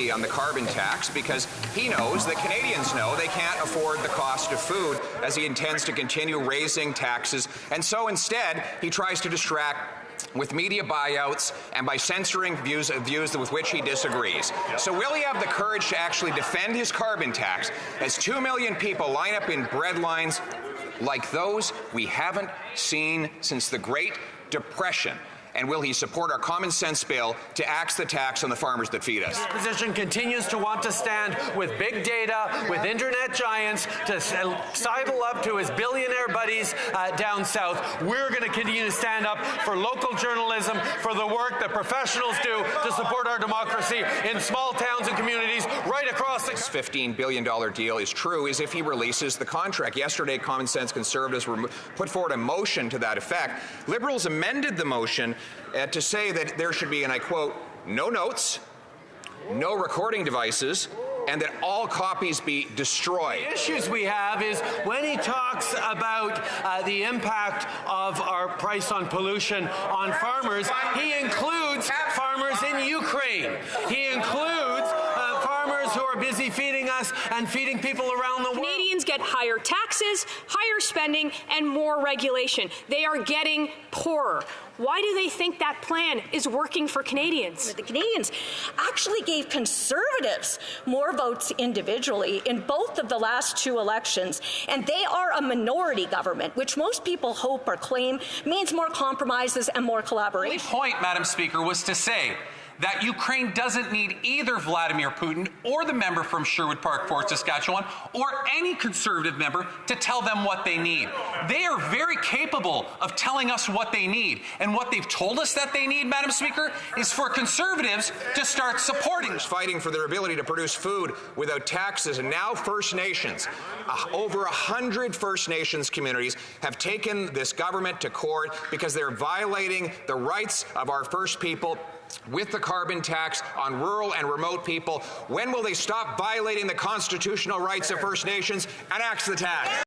on the carbon tax because he knows that Canadians know they can't afford the cost of food as he intends to continue raising taxes. And so instead, he tries to distract with media buyouts and by censoring views with which he disagrees. So will he have the courage to actually defend his carbon tax as 2 million people line up in bread lines like those we haven't seen since the Great Depression? And will he support our common sense bill to axe the tax on the farmers that feed us? The opposition continues to want to stand with big data, with internet giants, to sidle up to his billionaire buddies down south. We're going to continue to stand up for local journalism, for the work that professionals do to support our democracy in small towns and communities right across the country. This $15 billion deal is true is if he releases the contract. Yesterday, Common Sense Conservatives put forward a motion to that effect. Liberals amended the motion to say that there should be, and I quote, no notes, no recording devices, and that all copies be destroyed. The issues we have is when he talks about the impact of our price on pollution on farmers, he includes farmers in Ukraine. He includes farmers who are busy feeding us and feeding people around the world. Canadians get higher taxes, higher spending, and more regulation. They are getting poorer. Why do they think that plan is working for Canadians? The Canadians actually gave Conservatives more votes individually in both of the last two elections, and they are a minority government, which most people hope or claim means more compromises and more collaboration. The point, Madam Speaker, was to say that Ukraine doesn't need either Vladimir Putin or the member from Sherwood Park, Fort Saskatchewan, or any Conservative member to tell them what they need. They are very capable of telling us what they need. And what they've told us that they need, Madam Speaker, is for Conservatives to start supporting them. Fighting for their ability to produce food without taxes, and now First Nations. Over 100 First Nations communities have taken this government to court because they're violating the rights of our First People with the carbon tax on rural and remote people. When will they stop violating the constitutional rights of First Nations and axe the tax?